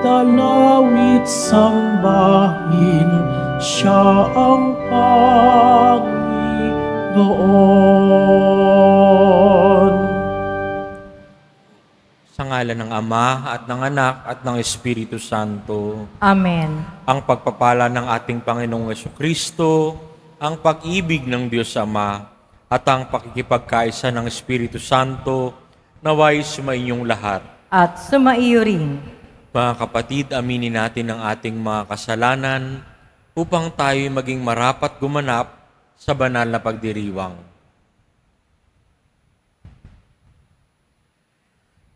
dalawit sambahin, siya ang Panginoon. Sa ngalan ng Ama at ng Anak at ng Espiritu Santo. Amen. Ang pagpapala ng ating Panginoong Jesucristo, ang pag-ibig ng Diyos Ama, at ang pakikipagkaisa ng Espiritu Santo, naway sumainyong lahat. At sumaiyo rin. Mga kapatid, aminin natin ang ating mga kasalanan upang tayo maging marapat gumanap sa banal na pagdiriwang.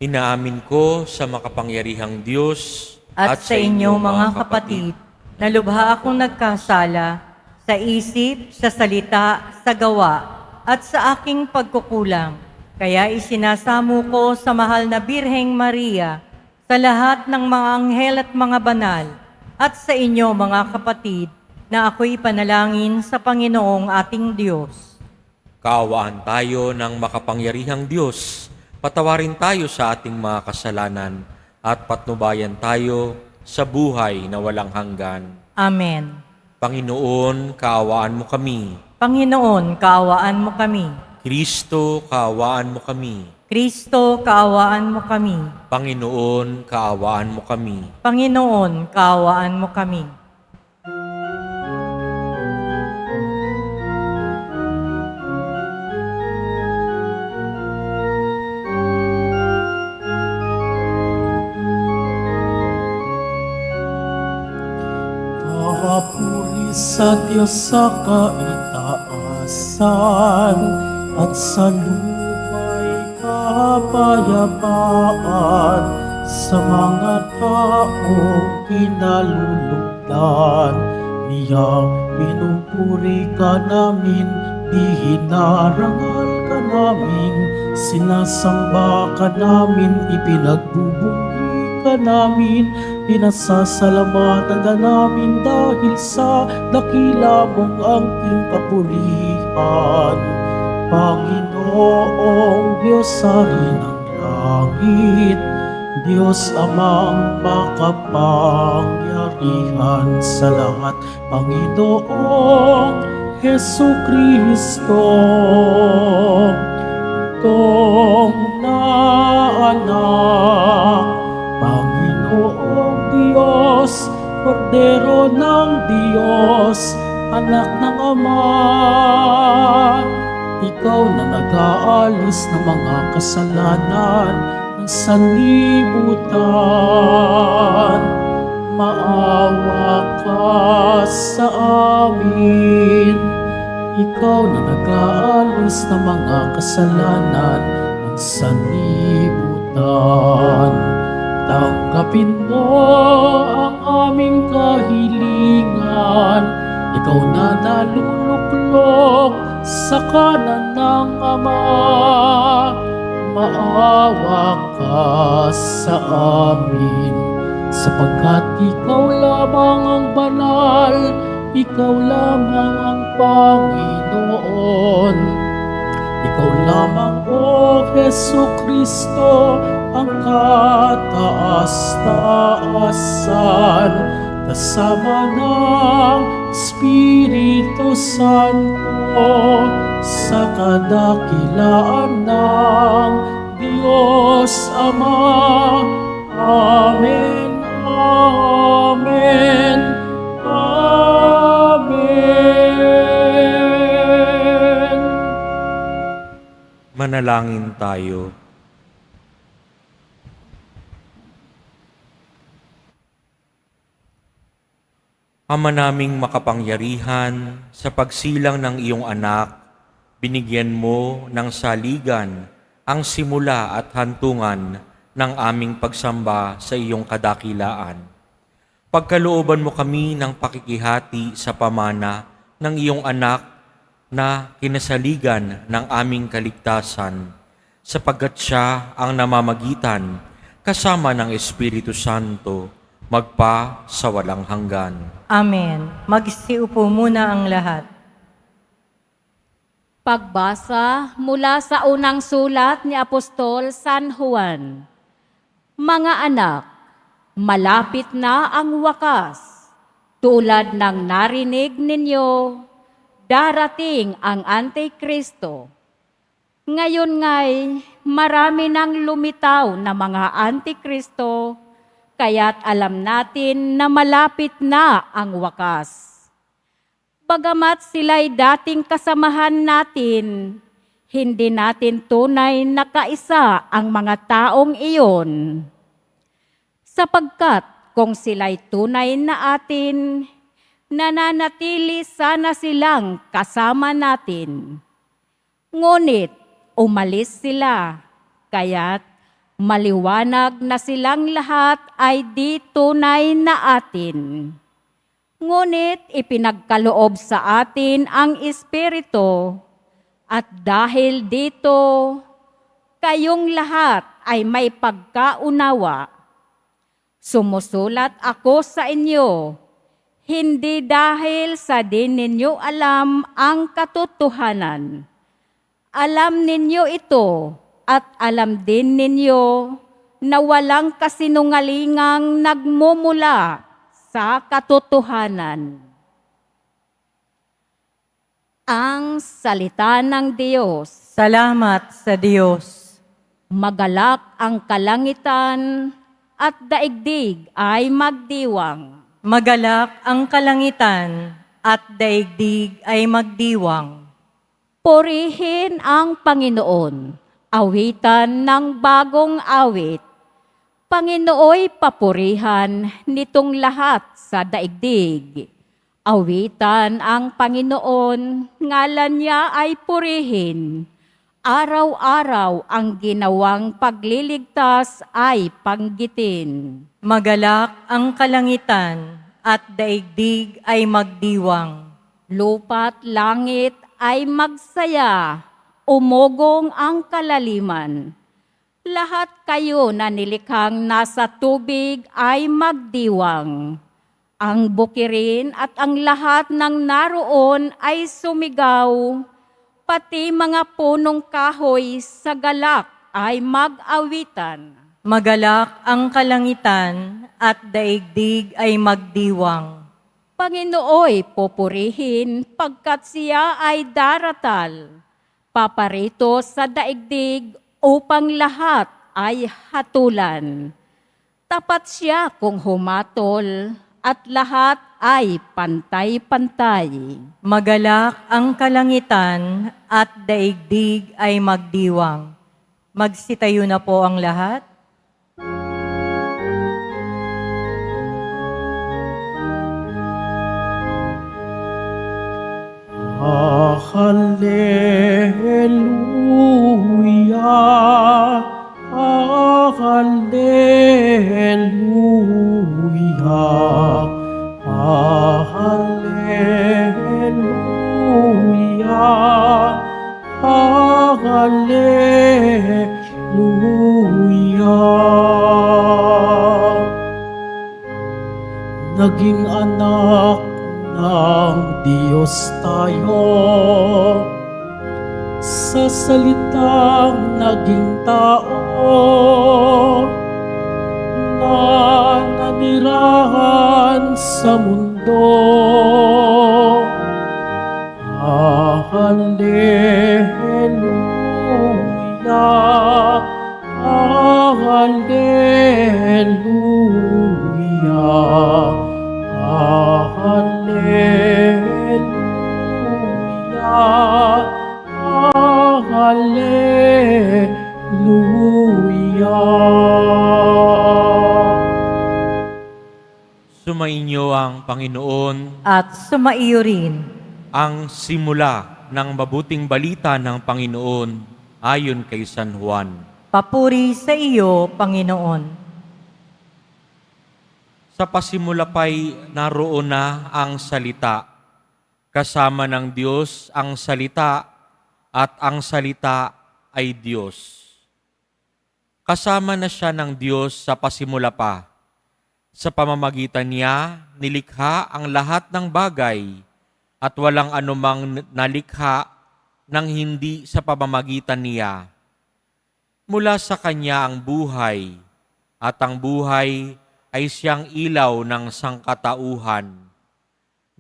Inaamin ko sa makapangyarihang Diyos At sa inyo mga kapatid, na lubha akong nagkasala sa isip, sa salita, sa gawa, at sa aking pagkukulang. Kaya isinasamo ko sa mahal na Birheng Maria, sa lahat ng mga anghel at mga banal, at sa inyo mga kapatid, na ako'y panalangin sa Panginoong ating Diyos. Kaawaan tayo ng makapangyarihang Diyos. Patawarin tayo sa ating mga kasalanan at patnubayan tayo sa buhay na walang hanggan. Amen. Panginoon, kaawaan mo kami. Panginoon, kaawaan mo kami. Kristo, kaawaan mo kami. Kristo, kaawaan mo kami. Panginoon, kaawaan mo kami. Panginoon, kaawaan mo kami. Papuri sa Diyos sa kaitaasan, at sa luma'y kapayapaan, sa mga taong kinalulugdan. Niyang pinupuri ka namin, di hinarangal ka namin, sinasamba ka namin, ipinagbubunyi ka namin, pinasasalamatan ka namin dahil sa dakila mong angking kapurihan. Panginoong Diyos Hari ng langit, Diyos Amang makapangyarihan sa lahat, Panginoong Jesucristo, Tong na anak, Panginoong Diyos, Kordero ng Diyos, anak ng Ama. Ikaw na nag-aalis ng mga kasalanan ng sanlibutan, maawa ka sa amin. Ikaw na nag-aalis ng mga kasalanan ng sanlibutan, tanggapin mo ang aming kahilingan. Ikaw na naluluklok sa kanan ng Ama, maawa ka sa amin, sapagkat ikaw lamang ang banal, ikaw lamang ang Panginoon. Ikaw lamang, O Jesucristo, ang kataas-taasan, kasama ng Espiritu Santo, sa kadakilaan ng Diyos Ama. Amen, Amen, Amen. Manalangin tayo. Ama naming makapangyarihan, sa pagsilang ng iyong anak, binigyan mo ng saligan ang simula at hantungan ng aming pagsamba sa iyong kadakilaan. Pagkalooban mo kami ng pakikihati sa pamana ng iyong anak na kinasaligan ng aming kaligtasan, sapagkat siya ang namamagitan kasama ng Espiritu Santo, magpa sa walang hanggan. Amen. Magsiupo muna ang lahat. Pagbasa mula sa unang sulat ni Apostol San Juan. Mga anak, malapit na ang wakas. Tulad ng narinig ninyo, darating ang Antikristo. Ngayon nga'y marami nang lumitaw na mga Antikristo, kaya't alam natin na malapit na ang wakas. Bagamat sila'y dating kasamahan natin, hindi natin tunay na kaisa ang mga taong iyon. Sapagkat kung sila'y tunay na atin, nananatili sana silang kasama natin. Ngunit umalis sila, kaya't maliwanag na silang lahat ay di tunay na atin. Ngunit ipinagkaloob sa atin ang Espiritu, at dahil dito, kayong lahat ay may pagkaunawa. Sumusulat ako sa inyo, hindi dahil sa di ninyo alam ang katotohanan. Alam ninyo ito at alam din ninyo na walang kasinungalingang nagmumula sa katotohanan. Ang salita ng Diyos. Salamat sa Diyos. Magalak ang kalangitan at daigdig ay magdiwang. Magalak ang kalangitan at daigdig ay magdiwang. Purihin ang Panginoon, awitan ng bagong awit. Panginooy papurihan nitong lahat sa daigdig. Awitan ang Panginoon, ngalan niya ay purihin. Araw-araw ang ginawang pagliligtas ay panggitin. Magalak ang kalangitan at daigdig ay magdiwang. Lupa't langit ay magsaya, umugong ang kalaliman. Lahat kayo na nilikhang nasa tubig ay magdiwang. Ang bukirin at ang lahat ng naroon ay sumigaw, pati mga punong kahoy sa galak ay mag-awitan. Magalak ang kalangitan at daigdig ay magdiwang. Panginooy pupurihin pagkat siya ay daratal. Paparito sa daigdig upang lahat ay hatulan. Tapat siya kung humatol at lahat ay pantay-pantay. Magalak ang kalangitan at daigdig ay magdiwang. Magsitayo na po ang lahat. Hallelujah, Hallelujah, Hallelujah, Hallelujah. Naging anak ng Diyos tayo, sa salitang naging tao, na nanirahan sa mundo. Hallelujah, Hallelujah, Hallelujah, Hallelujah. Sumainyo ang Panginoon, At sumaiyo rin. ang simula ng mabuting balita ng Panginoon ayon kay San Juan. Papuri sa iyo, Panginoon. Sa pasimula pa'y naroon na ang salita. Kasama ng Diyos ang salita at ang salita ay Diyos. Kasama na siya ng Diyos sa pasimula pa. Sa pamamagitan niya, nilikha ang lahat ng bagay at walang anumang nalikha ng hindi sa pamamagitan niya. Mula sa Kanya ang buhay, at ang buhay ay siyang ilaw ng sangkatauhan.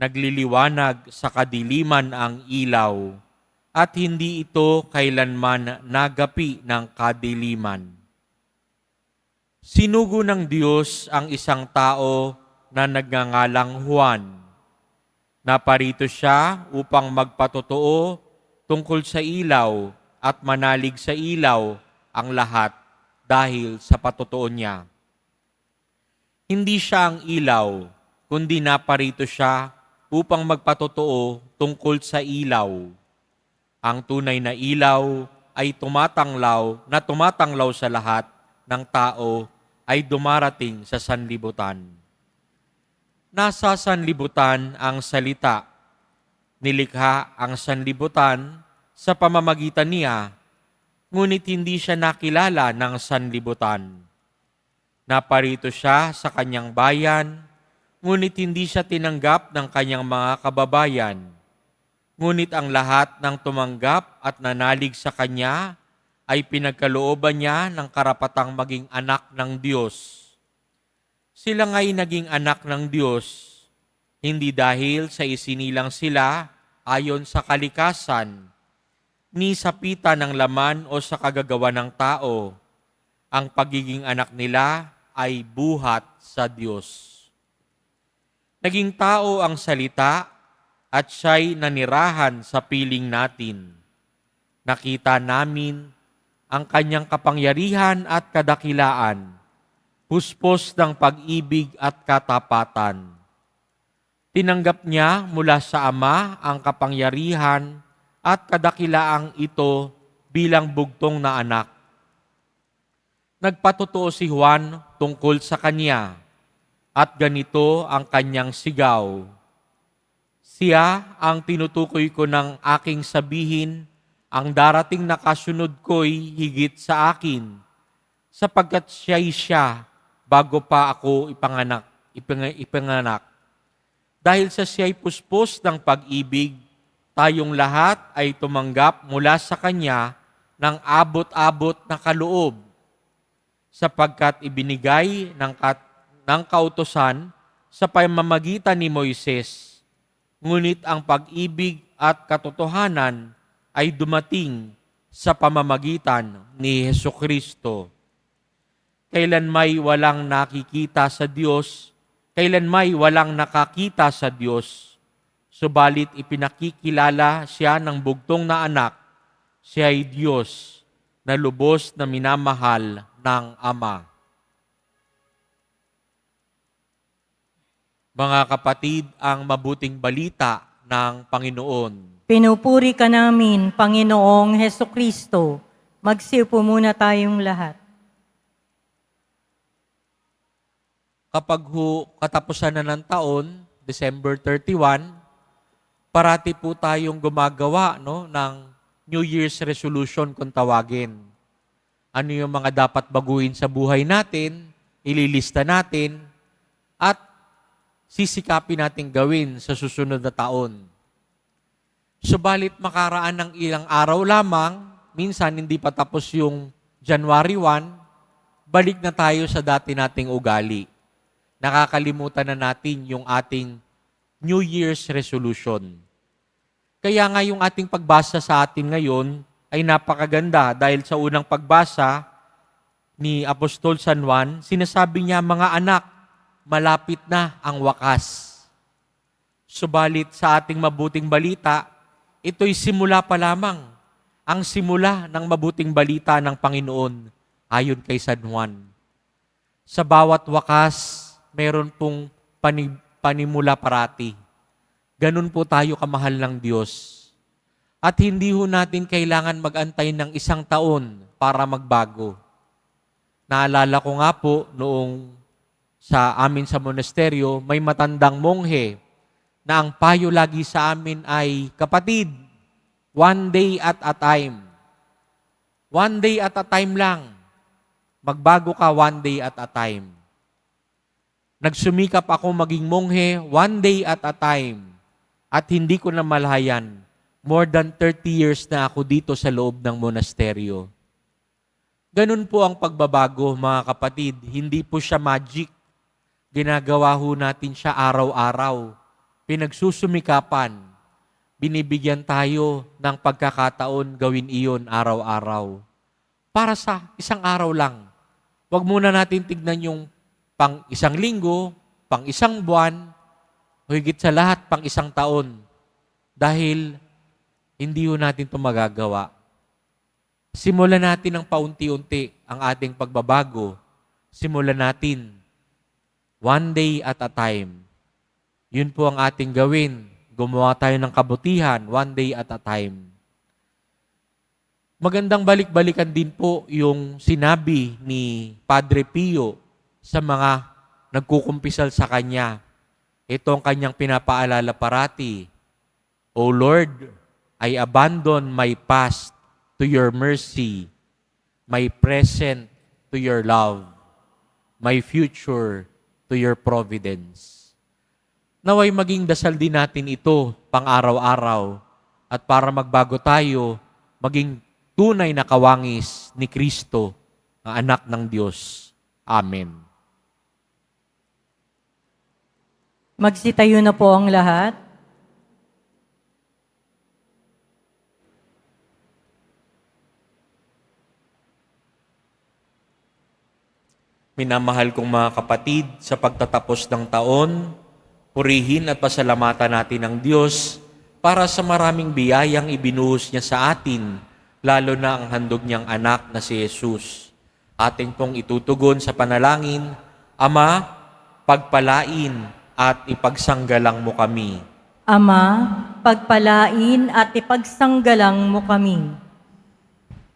Nagliliwanag sa kadiliman ang ilaw, at hindi ito kailanman nagapi ng kadiliman. Sinugo ng Diyos ang isang tao na nagngangalang Juan. Naparito siya upang magpatotoo tungkol sa ilaw at manalig sa ilaw ang lahat dahil sa patotoo niya. Hindi siya ang ilaw, kundi naparito siya upang magpatotoo tungkol sa ilaw. Ang tunay na ilaw ay tumatanglaw sa lahat ng tao ay dumarating sa sanlibutan. Nasa sanlibutan ang salita. Nilikha ang sanlibutan sa pamamagitan niya, ngunit hindi siya nakilala ng sanlibutan. Naparito siya sa kanyang bayan, ngunit hindi siya tinanggap ng kanyang mga kababayan. Ngunit ang lahat ng tumanggap at nanalig sa kanya ay pinagkalooban niya ng karapatang maging anak ng Diyos. Sila nga'y naging anak ng Diyos, hindi dahil sa isinilang sila ayon sa kalikasan, ni sa pita ng laman o sa kagagawa ng tao. Ang pagiging anak nila ay buhat sa Diyos. Naging tao ang salita at siya'y nanirahan sa piling natin. Nakita namin ang kanyang kapangyarihan at kadakilaan, puspos ng pag-ibig at katapatan. Tinanggap niya mula sa Ama ang kapangyarihan at kadakilaang ito bilang bugtong na anak. Nagpatotoo si Juan tungkol sa kanya, at ganito ang kanyang sigaw. Siya ang tinutukoy ko ng aking sabihin, ang darating na kasunod ko'y higit sa akin, sapagkat siya'y siya bago pa ako ipanganak. Dahil sa siya'y puspos ng pag-ibig, tayong lahat ay tumanggap mula sa kanya ng abot-abot na kaloob, sapagkat ibinigay ng kautusan sa pamamagitan ni Moises. Ngunit ang pag-ibig at katotohanan ay dumating sa pamamagitan ni Hesukristo. Kailan may walang nakakita sa Diyos, subalit ipinakikilala siya ng bugtong na anak, siya ay Diyos na lubos na minamahal ng Ama. Mga kapatid, ang mabuting balita ng Panginoon. Pinupuri ka namin, Panginoong Hesukristo. Magsiupo muna tayong lahat. Kapag katapusan na ng taon, December 31, parati po tayong gumagawa ng New Year's resolution kung tawagin. Ano yung mga dapat baguhin sa buhay natin, ililista natin, at sisikapin natin gawin sa susunod na taon. Subalit makaraan ng ilang araw lamang, minsan hindi pa tapos yung January 1, balik na tayo sa dati nating ugali. Nakakalimutan na natin yung ating New Year's resolution. Kaya nga yung ating pagbasa sa atin ngayon ay napakaganda dahil sa unang pagbasa ni Apostol San Juan, sinasabi niya, mga anak, malapit na ang wakas. Subalit sa ating mabuting balita, ito'y simula pa lamang. Ang simula ng mabuting balita ng Panginoon ayon kay San Juan. Sa bawat wakas, meron pong panimula parati. Ganun po tayo kamahal ng Diyos. At hindi ho natin kailangan mag-antay ng 1 taon para magbago. Naalala ko nga po noong sa amin sa monasteryo, may matandang monghe na ang payo lagi sa amin ay, kapatid, 1 day at a time. 1 day at a time lang. Magbago ka 1 day at a time. Nagsumikap ako maging monghe 1 day at a time. At hindi ko na malayan, more than 30 years na ako dito sa loob ng monasteryo. Ganun po ang pagbabago, mga kapatid. Hindi po siya magic. Ginagawa ho natin siya araw-araw. Pinagsusumikapan. Binibigyan tayo ng pagkakataon gawin iyon araw-araw. Para sa isang araw lang. Huwag muna natin tignan yung pang isang linggo, pang isang buwan, o higit sa lahat pang isang taon. Dahil hindi ho natin ito magagawa. Simulan natin ng paunti-unti ang ating pagbabago. Simulan natin one day at a time. Yun po ang ating gawin. Gumawa tayo ng kabutihan one day at a time. Magandang balik-balikan din po yung sinabi ni Padre Pio sa mga nagkukumpisal sa kanya. Ito ang kanyang pinapaalala parati. O Lord, I abandon my past to your mercy, my present to your love, my future to your providence. Naway maging dasal din natin ito pang-araw-araw at para magbago tayo, maging tunay na kawangis ni Kristo, ang anak ng Diyos. Amen. Magsitayo na po ang lahat. Minamahal kong mga kapatid, sa pagtatapos ng taon, purihin at pasalamatan natin ang Diyos para sa maraming biyayang ibinuhos niya sa atin, lalo na ang handog niyang anak na si Jesus. Ating pong itutugon sa panalangin, Ama, pagpalain at ipagsanggalang mo kami. Ama, pagpalain at ipagsanggalang mo kami.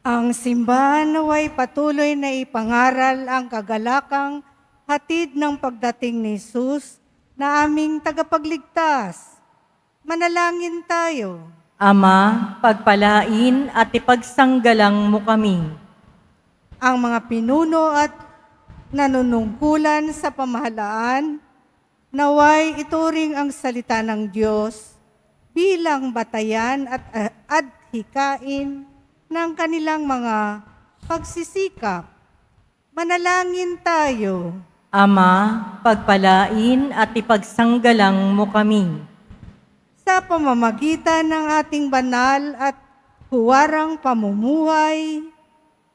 Ang simbahan naway patuloy na ipangaral ang kagalakang hatid ng pagdating ni Jesus na aming tagapagligtas. Manalangin tayo. Ama, pagpalain at ipagsanggalang mo kami. Ang mga pinuno at nanunungkulan sa pamahalaan, naway ituring ang salita ng Diyos bilang batayan at adhikain ng kanilang mga pagsisikap. Manalangin tayo. Ama, pagpalain at ipagsanggalang mo kami. Sa pamamagitan ng ating banal at huwarang pamumuhay,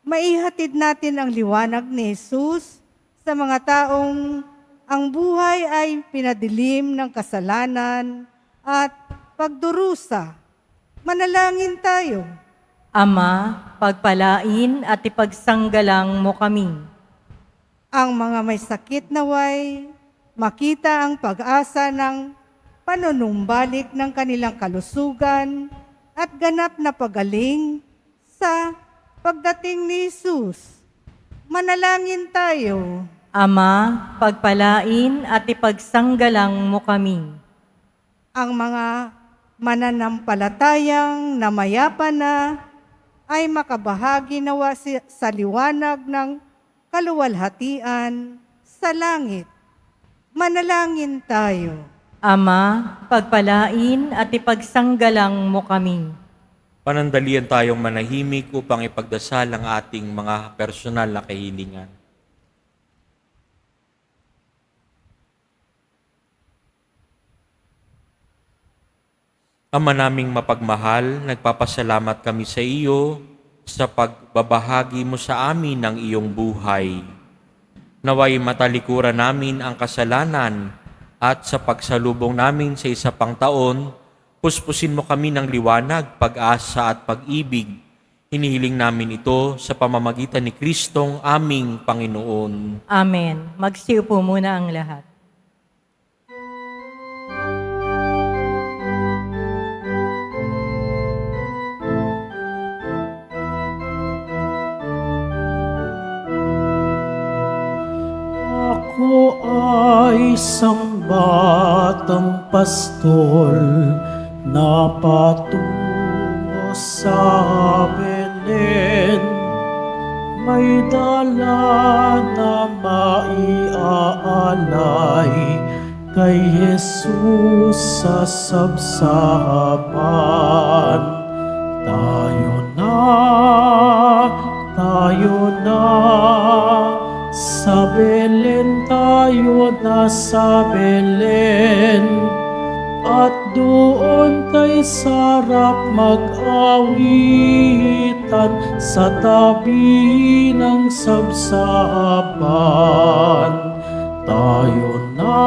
maihatid natin ang liwanag ni Jesus sa mga taong ang buhay ay pinadilim ng kasalanan at pagdurusa. Manalangin tayo. Ama, pagpalain at ipagsanggalang mo kami. Ang mga may sakit naway makita ang pag-asa ng panunumbalik ng kanilang kalusugan at ganap na pagaling sa pagdating ni Jesus. Manalangin tayo. Ama, pagpalain at ipagsanggalang mo kami. Ang mga mananampalatayang namayapa na ay makabahagi nawa sa liwanag ng kaluwalhatian sa langit. Manalangin tayo. Ama, pagpalain at ipagsanggalang mo kami. Panandalian tayong manahimik upang ipagdasal ang ating mga personal na kahilingan. Ama naming mapagmahal, nagpapasalamat kami sa iyo sa pagbabahagi mo sa amin ng iyong buhay. Naway matalikuran namin ang kasalanan at sa pagsalubong namin sa isa pang taon, puspusin mo kami ng liwanag, pag-asa at pag-ibig. Hinihiling namin ito sa pamamagitan ni Kristong aming Panginoon. Amen. Magsiupo muna ang lahat. Ako ay isang batang pastol na patungo sa Belen. May dala na maiaalay kay Jesus sa sabsaban. Tayo na, sa Belen tayo tayo nasa Belen, at doon kay sarap mag-awitan sa tabi ng sabsaban. Tayo na,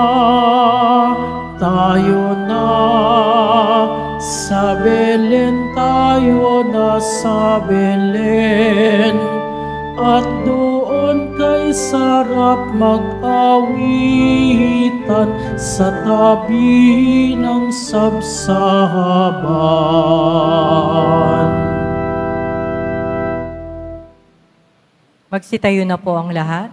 sa Belen tayo na sa Belen, at doon kay sarap mag-awitan sa tabi ng sabsaban. Magsitayo na po ang lahat.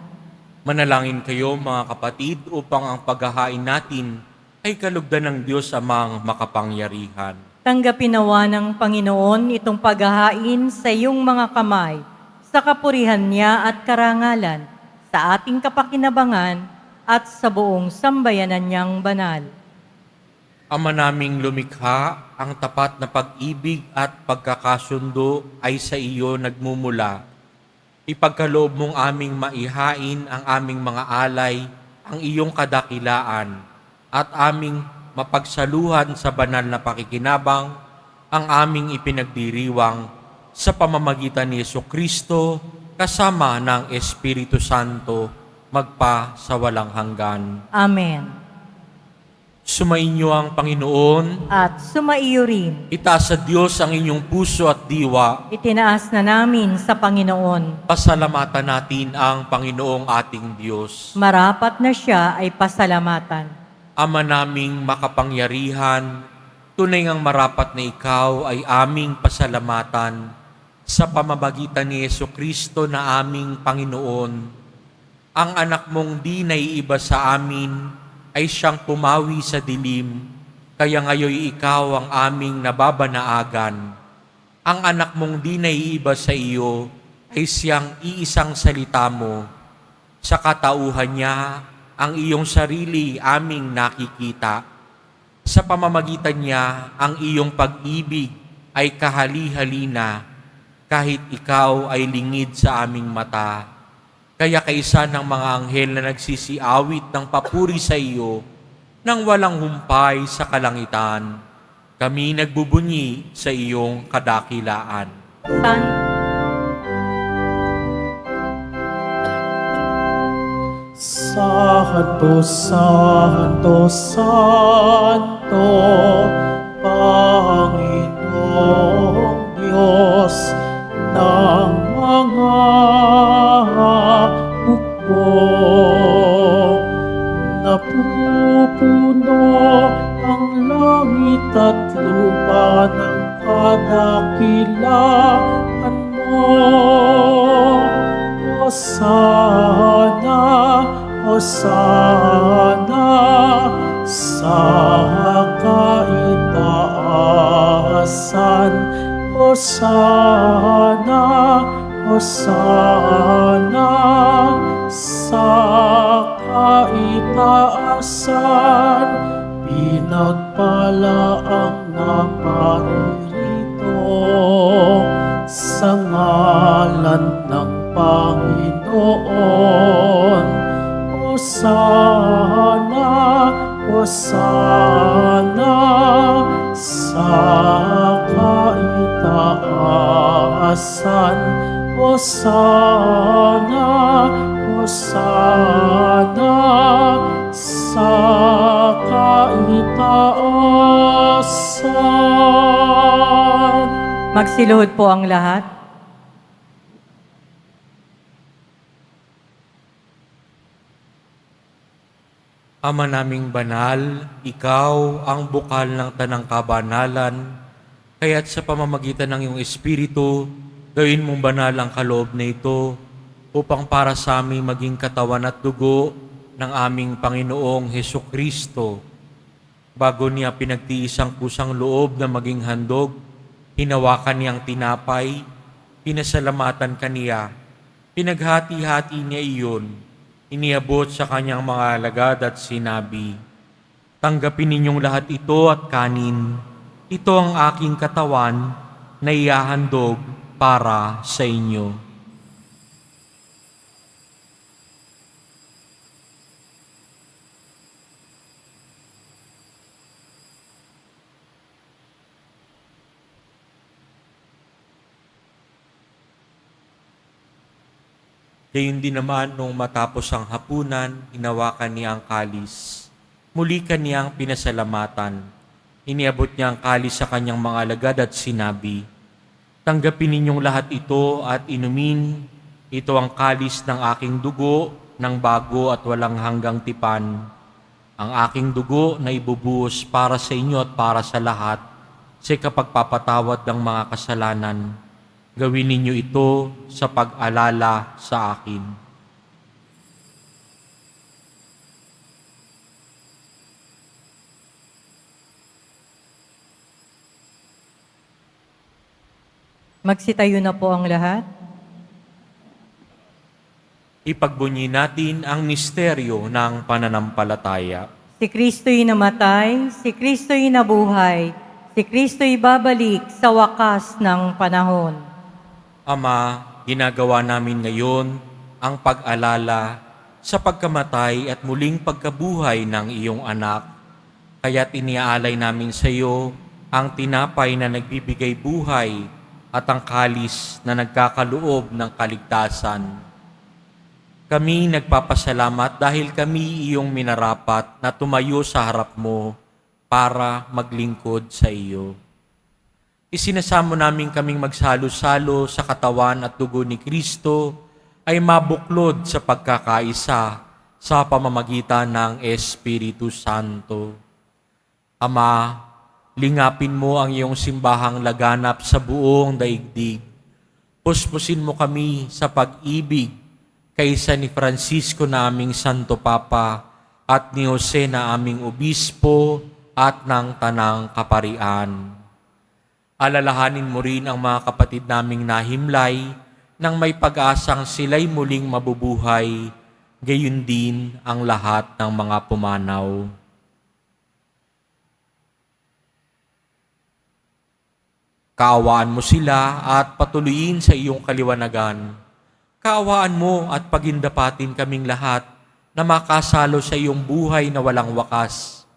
Manalangin kayo mga kapatid upang ang paghahain natin ay kalugdan ng Diyos Amang makapangyarihan. Tanggapin nawa ng Panginoon itong paghahain sa iyong mga kamay, sa kapurihan niya at karangalan, sa ating kapakinabangan at sa buong sambayanan niyang banal. Ama naming lumikha, ang tapat na pag-ibig at pagkakasundo ay sa iyo nagmumula. Ipagkaloob mong aming maihain ang aming mga alay, ang iyong kadakilaan, at aming mapagsaluhan sa banal na pakikinabang ang aming ipinagdiriwang sa pamamagitan ni Jesucristo kasama ng Espiritu Santo magpa sa walang hanggan. Amen. Sumainyo ang Panginoon. At sumaiyo rin. Itaas sa Diyos ang inyong puso at diwa. Itinaas na namin sa Panginoon. Pasalamatan natin ang Panginoong ating Diyos. Marapat na siya ay pasalamatan. Ama naming makapangyarihan, tunay ngang marapat na ikaw ay aming pasalamatan sa pamamagitan ni Jesucristo na aming Panginoon. Ang anak mong di naiiba sa amin ay siyang pumawi sa dilim, kaya ngayon ikaw ang aming nababanaagan. Ang anak mong di naiiba sa iyo ay siyang iisang salita mo. Sa katauhan niya, ang iyong sarili aming nakikita. Sa pamamagitan niya, ang iyong pag-ibig ay kahali-halina, kahit ikaw ay lingid sa aming mata. Kaya kaisa ng mga anghel na nagsisiawit ng papuri sa iyo, nang walang humpay sa kalangitan, kami nagbubunyi sa iyong kadakilaan. Santo, Santo, Santo, Panginoong Diyos ng mga hukbo. Napupuno ang langit at lupa ng kadakilaan mo. Hosana, Hosana sa kaitaasan. Hosana, Hosana sa kaitaasan. Pinagpala ang naparirito sa ngalan ng Panginoon. Hosana, Hosana sa kaitaasan. Hosana, Hosana sa kaitaasan. Magsiluhod po ang lahat. Ama naming banal, ikaw ang bukal ng tanang kabanalan, kaya't sa pamamagitan ng iyong Espiritu, gawin mong banal ang kaloob na ito, upang para sa aming maging katawan at dugo ng aming Panginoong Hesukristo. Bago niya pinagtiis ang kusang loob na maging handog, hinawakan niyang tinapay, pinasalamatan kaniya, pinaghati-hati niya iyon, iniabot sa kanyang mga alagad at sinabi, "Tanggapin ninyong lahat ito at kanin. Ito ang aking katawan na ihahandog para sa inyo." Gayon din naman nung matapos ang hapunan, hinawakan niya ang kalis. Muli kaniyang pinasalamatan. Iniabot niya ang kalis sa kanyang mga alagad at sinabi, "Tanggapin ninyong lahat ito at inumin. Ito ang kalis ng aking dugo ng bago at walang hanggang tipan. Ang aking dugo na ibubuhos para sa inyo at para sa lahat sa kapagpapatawad ng mga kasalanan. Gawin ninyo ito sa pag-alala sa akin." Magsitayo na po ang lahat. Ipagbunyi natin ang misteryo ng pananampalataya. Si Kristo'y namatay, si Kristo'y nabuhay, si Kristo'y babalik sa wakas ng panahon. Ama, ginagawa namin ngayon ang pag-alala sa pagkamatay at muling pagkabuhay ng iyong anak. Kaya't iniaalay namin sa iyo ang tinapay na nagbibigay buhay at ang kalis na nagkakaloob ng kaligtasan. Kami nagpapasalamat dahil kami iyong minarapat na tumayo sa harap mo para maglingkod sa iyo. Isinasamo namin kaming magsalo-salo sa katawan at dugo ni Kristo ay mabuklod sa pagkakaisa sa pamamagitan ng Espiritu Santo. Ama, lingapin mo ang iyong simbahang laganap sa buong daigdig. Puspusin mo kami sa pag-ibig kaysa ni Francisco na aming Santo Papa at ni Jose na aming Obispo at ng Tanang Kaparian. Alalahanin mo rin ang mga kapatid naming nahimlay nang may pag-asang sila'y muling mabubuhay, gayon din ang lahat ng mga pumanaw. Kaawaan mo sila at patuloyin sa iyong kaliwanagan. Kaawaan mo at pagindapatin kaming lahat na makasalo sa iyong buhay na walang wakas.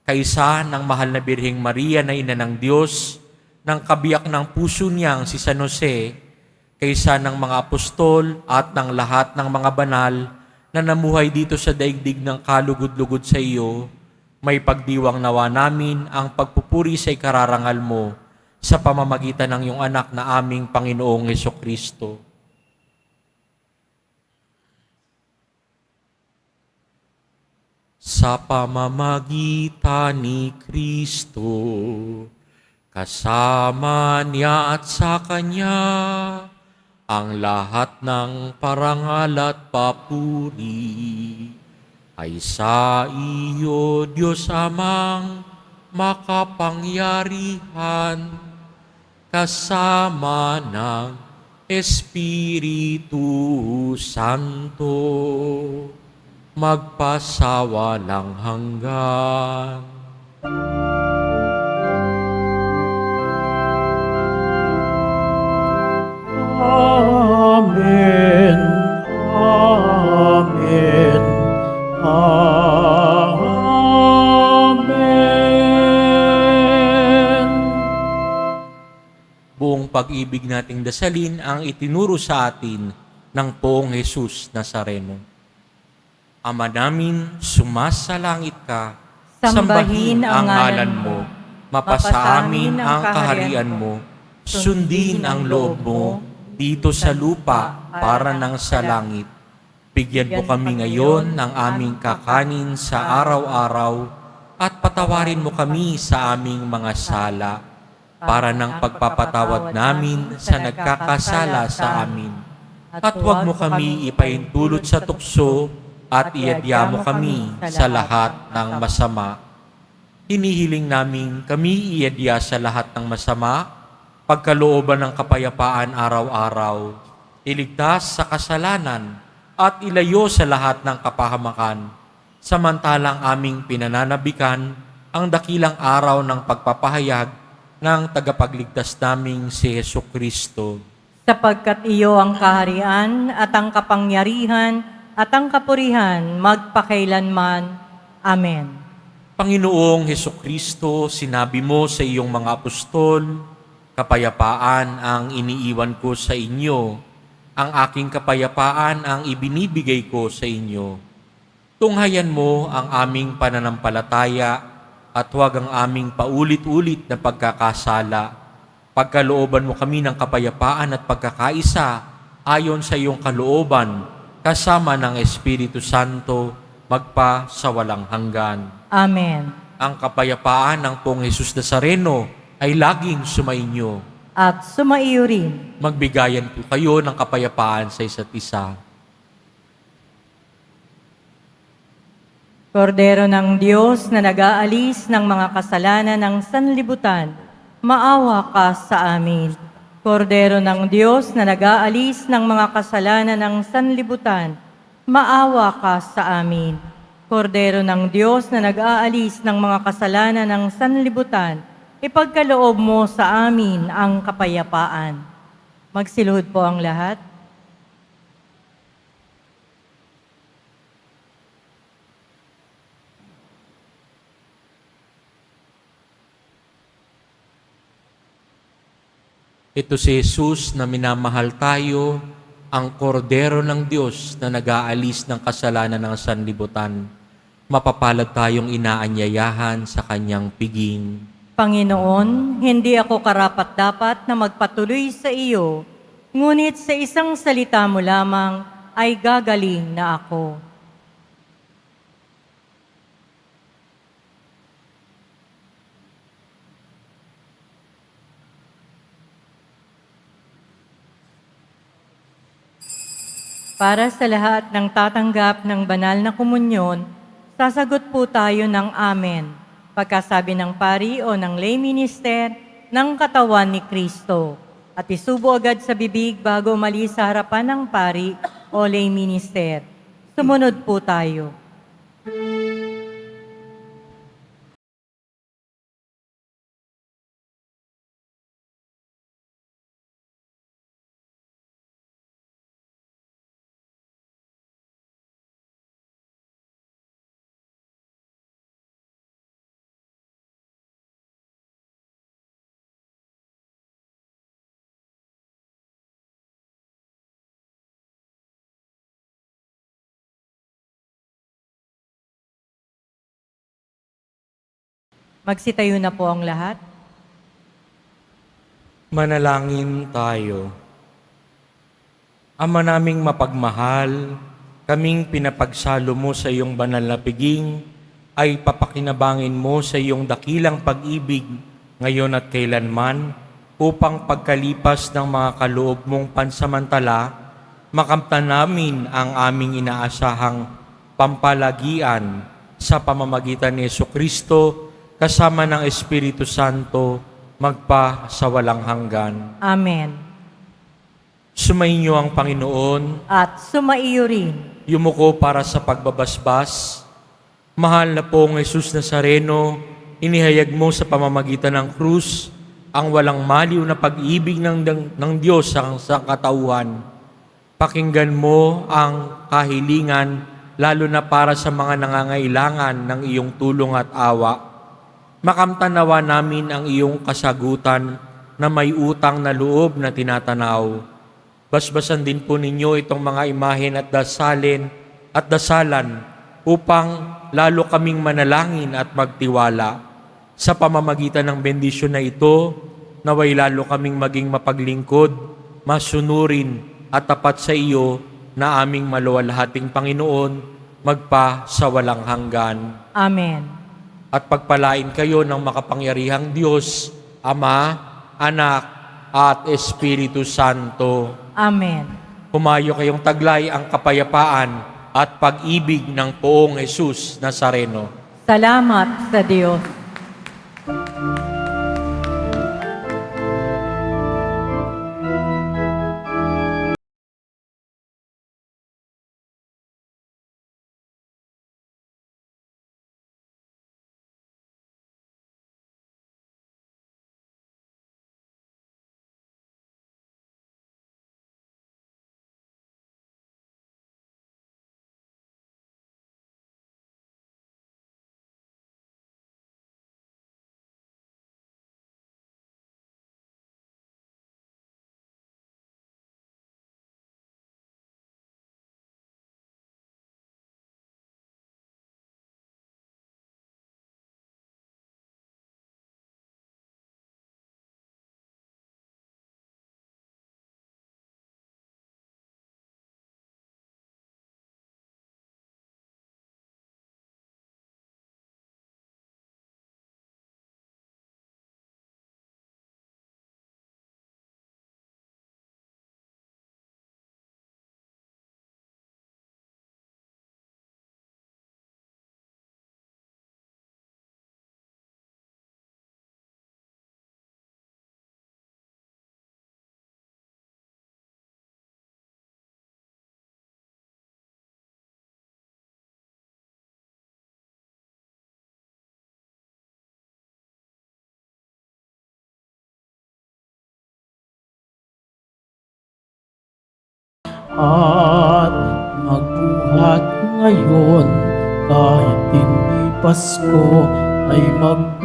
Kaysa ng mahal na Birheng Maria na Ina ng Diyos, ng kabiyak ng puso niyang si San Jose, kaysa ng mga apostol at ng lahat ng mga banal na namuhay dito sa daigdig ng kalugod-lugod sa iyo, may pagdiwang nawa namin ang pagpupuri sa ikararangal mo sa pamamagitan ng iyong anak na aming Panginoong Hesukristo. Sa pamamagitan ni Kristo, kasama niya at sa Kanya, ang lahat ng parangal at papuri ay sa iyo, Diyos Amang makapangyarihan, kasama ng Espiritu Santo, magpasawalang hanggan. Amen. Amen. Amen. Buong pag-ibig nating dasalin ang itinuro sa atin ng Poong Jesus Nazareno. Ama namin, sumasalangit ka, Sambahin ang ngalan mo, mapasa amin ang kaharian mo, sundin ang loob mo dito sa lupa para nang sa langit. Bigyan mo kami ngayon ng aming kakanin sa araw-araw at patawarin mo kami sa aming mga sala para ng pagpapatawad namin sa nagkakasala sa amin. At huwag mo kami ipahintulot sa tukso at iadya mo kami sa lahat ng masama. Hinihiling namin kami iadya sa lahat ng masama, pagkalooban ng kapayapaan araw-araw, iligtas sa kasalanan, at ilayo sa lahat ng kapahamakan, samantalang aming pinananabikan ang dakilang araw ng pagpapahayag ng tagapagligtas naming si Hesukristo. Sapagkat iyo ang kaharian at ang kapangyarihan at ang kapurihan magpakailanman. Amen. Panginoong Hesukristo, sinabi mo sa iyong mga apostol, kapayapaan ang iniiwan ko sa inyo, Ang aking kapayapaan ang ibinibigay ko sa inyo. Tunghayan mo ang aming pananampalataya at huwag ang aming paulit-ulit na pagkakasala. Pagkalooban mo kami ng kapayapaan at pagkakaisa ayon sa iyong kalooban, kasama ng Espiritu Santo, magpa sa walang hanggan. Amen. Ang kapayapaan ng Poong Jesus Nazareno ay laging sumainyo. At sumaiyo rin. Magbigayan po kayo ng kapayapaan sa isa't isa. Kordero ng Diyos na nag-aalis ng mga kasalanan ng sanlibutan, maawa ka sa amin. Kordero ng Diyos na nag-aalis ng mga kasalanan ng sanlibutan, maawa ka sa amin. Kordero ng Diyos na nag-aalis ng mga kasalanan ng sanlibutan, ipagkaloob mo sa amin ang kapayapaan. Magsiluhod po ang lahat. Ito si Jesus na minamahal tayo, ang kordero ng Diyos na nag-aalis ng kasalanan ng sanlibutan. Mapapalad tayong inaanyayahan sa kanyang piging. Panginoon, hindi ako karapat-dapat na magpatuloy sa iyo, ngunit sa isang salita mo lamang ay gagaling na ako. Para sa lahat ng tatanggap ng banal na komunyon, sasagot po tayo ng Amen. Pagkasabi ng pari o ng lay minister ng katawan ni Kristo. At isubo agad sa bibig bago umalis sa harapan ng pari o lay minister. Sumunod po tayo. Magsitayo na po ang lahat. Manalangin tayo. Ama naming mapagmahal, kaming pinapagsalo mo sa iyong banal na piging, ay papakinabangin mo sa iyong dakilang pag-ibig ngayon at kailanman, upang pagkalipas ng mga kaloob mong pansamantala, makamtan namin ang aming inaasahang pampalagian sa pamamagitan ni Jesucristo, kasama ng Espiritu Santo, magpa sa walang hanggan. Amen. Sumainyo ang Panginoon, At sumaiyo rin. yumuko para sa pagbabasbas. Mahal na Poong Jesus Nazareno, inihayag mo sa pamamagitan ng krus ang walang maliw na pag-ibig ng Diyos sa katauhan. Pakinggan mo ang kahilingan, lalo na para sa mga nangangailangan ng iyong tulong at awa. Makamtanawa namin ang iyong kasagutan na may utang na loob na tinatanaw. Basbasan din po ninyo itong mga imahen at dasalan upang lalo kaming manalangin at magtiwala. Sa pamamagitan ng bendisyon na ito, naway lalo kaming maging mapaglingkod, masunurin at tapat sa iyo na aming maluwalhating Panginoon, magpa sa walang hanggan. Amen. At pagpalain kayo ng makapangyarihang Diyos, Ama, Anak, at Espiritu Santo. Amen. Humayo kayong taglay ang kapayapaan at pag-ibig ng Poong Jesus Nazareno. Salamat sa Diyos. at magbuhat ngayon kahit hindi Pasko ay magbigaya.